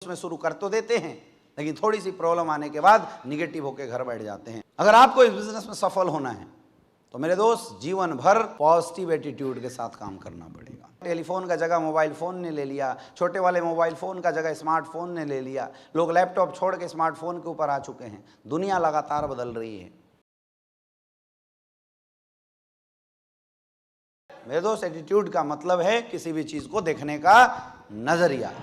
उसमें शुरू कर तो देते हैं, लेकिन थोड़ी सी प्रॉब्लम आने के बाद निगेटिव होकर घर बैठ जाते हैं। अगर आपको इस बिजनेस में सफल होना है तो मेरे दोस्त जीवन भर पॉजिटिव एटीट्यूड के साथ काम करना पड़ेगा। टेलीफोन का जगह मोबाइल फ़ोन ने ले लिया, छोटे वाले मोबाइल फ़ोन का जगह स्मार्टफोन ने ले लिया, लोग लैपटॉप छोड़ के स्मार्टफोन के ऊपर आ चुके हैं। दुनिया लगातार बदल रही है मेरे दोस्त। एटीट्यूड का मतलब है किसी भी चीज़ को देखने का नज़रिया।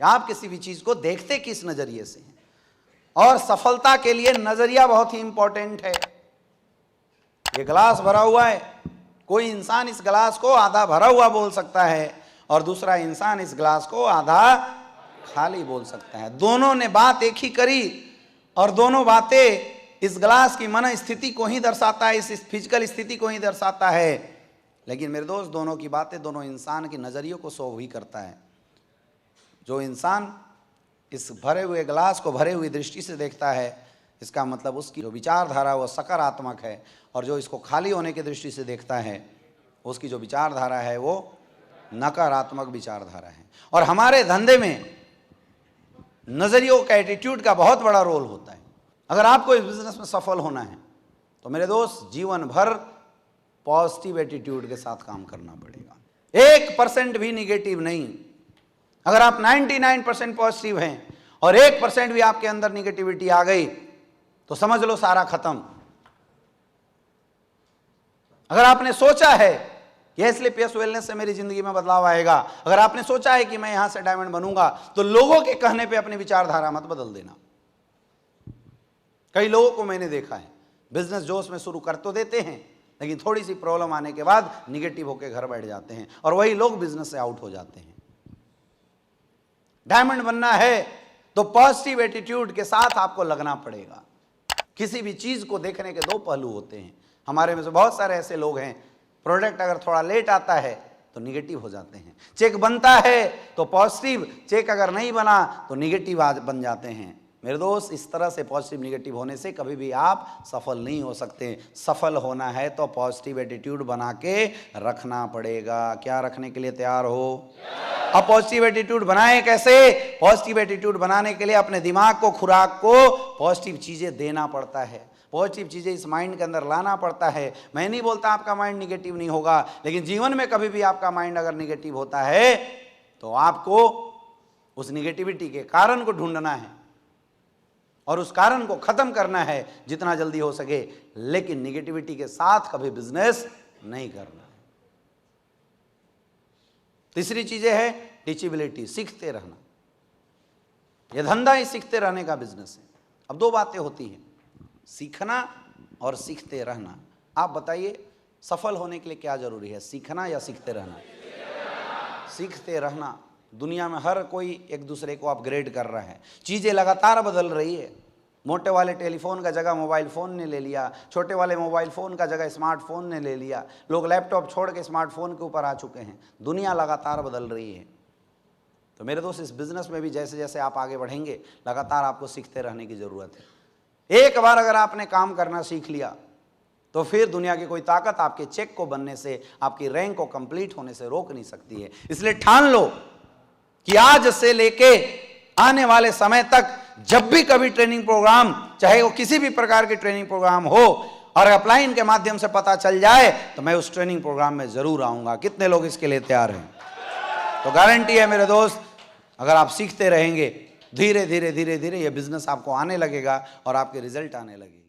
आप किसी भी चीज़ को देखते किस नज़रिए से हैं, और सफलता के लिए नज़रिया बहुत ही इंपॉर्टेंट है। ये गिलास भरा हुआ है, कोई इंसान इस गिलास को आधा भरा हुआ बोल सकता है और दूसरा इंसान इस गिलास को आधा खाली बोल सकता है। दोनों ने बात एक ही करी और दोनों बातें इस गिलास की मन स्थिति को ही दर्शाता है, इस फिजिकल स्थिति को ही दर्शाता है। लेकिन मेरे दोस्त दोनों की बातें दोनों इंसान के नज़रियों को शो ही करता है। जो इंसान इस भरे हुए गिलास को भरे हुई दृष्टि से देखता है, इसका मतलब उसकी जो विचारधारा वो सकारात्मक है, और जो इसको खाली होने की दृष्टि से देखता है उसकी जो विचारधारा है वो नकारात्मक विचारधारा है। और हमारे धंधे में नज़रियों का, एटीट्यूड का बहुत बड़ा रोल होता है। अगर आपको इस बिजनेस में सफल होना है तो मेरे दोस्त जीवन भर पॉजिटिव एटीट्यूड के साथ काम करना पड़ेगा, 1% भी निगेटिव नहीं। अगर आप 99% पॉजिटिव हैं और 1% भी आपके अंदर निगेटिविटी आ गई तो समझ लो सारा खत्म। अगर आपने सोचा है कि स्लिप यस वेलनेस से मेरी जिंदगी में बदलाव आएगा, अगर आपने सोचा है कि मैं यहां से डायमंड बनूंगा, तो लोगों के कहने पे अपनी विचारधारा मत बदल देना। कई लोगों को मैंने देखा है बिजनेस जोश में शुरू कर तो देते हैं, लेकिन थोड़ी सी प्रॉब्लम आने के बाद निगेटिव होकर घर बैठ जाते हैं और वही लोग बिजनेस से आउट हो जाते हैं। डायमंड बनना है तो पॉजिटिव एटीट्यूड के साथ आपको लगना पड़ेगा। किसी भी चीज को देखने के दो पहलू होते हैं। हमारे में से बहुत सारे ऐसे लोग हैं, प्रोडक्ट अगर थोड़ा लेट आता है तो निगेटिव हो जाते हैं, चेक बनता है तो पॉजिटिव, चेक अगर नहीं बना तो निगेटिव बन जाते हैं। मेरे दोस्त इस तरह से पॉजिटिव निगेटिव होने से कभी भी आप सफल नहीं हो सकते। सफल होना है तो पॉजिटिव एटीट्यूड बना के रखना पड़ेगा। क्या रखने के लिए तैयार हो? अब पॉजिटिव एटीट्यूड बनाएं कैसे? पॉजिटिव एटीट्यूड बनाने के लिए अपने दिमाग को, खुराक को पॉजिटिव चीज़ें देना पड़ता है, पॉजिटिव चीज़ें इस माइंड के अंदर लाना पड़ता है। मैं नहीं बोलता आपका माइंड निगेटिव नहीं होगा, लेकिन जीवन में कभी भी आपका माइंड अगर निगेटिव होता है तो आपको उस निगेटिविटी के कारण को ढूंढना है और उस कारण को खत्म करना है जितना जल्दी हो सके, लेकिन निगेटिविटी के साथ कभी बिजनेस नहीं करना है। तीसरी चीजें है टीचेबिलिटी, सीखते रहना। यह धंधा ही सीखते रहने का बिजनेस है। अब दो बातें होती हैं, सीखना और सीखते रहना। आप बताइए सफल होने के लिए क्या जरूरी है, सीखना या सीखते रहना? सीखते रहना। दुनिया में हर कोई एक दूसरे को अपग्रेड कर रहा है, चीज़ें लगातार बदल रही है। मोटे वाले टेलीफोन का जगह मोबाइल फ़ोन ने ले लिया, छोटे वाले मोबाइल फ़ोन का जगह स्मार्टफोन ने ले लिया, लोग लैपटॉप छोड़ के स्मार्टफोन के ऊपर आ चुके हैं। दुनिया लगातार बदल रही है। तो मेरे दोस्त इस बिज़नेस में भी जैसे जैसे आप आगे बढ़ेंगे लगातार आपको सीखते रहने की ज़रूरत है। एक बार अगर आपने काम करना सीख लिया तो फिर दुनिया की कोई ताकत आपके चेक को बनने से, आपकी रैंक को कंप्लीट होने से रोक नहीं सकती है। इसलिए ठान लो कि आज से लेके आने वाले समय तक जब भी कभी ट्रेनिंग प्रोग्राम, चाहे वो किसी भी प्रकार की ट्रेनिंग प्रोग्राम हो, और अपलाइन के माध्यम से पता चल जाए तो मैं उस ट्रेनिंग प्रोग्राम में जरूर आऊंगा। कितने लोग इसके लिए तैयार हैं? तो गारंटी है मेरे दोस्त, अगर आप सीखते रहेंगे धीरे धीरे धीरे धीरे ये बिजनेस आपको आने लगेगा और आपके रिजल्ट आने लगेगा।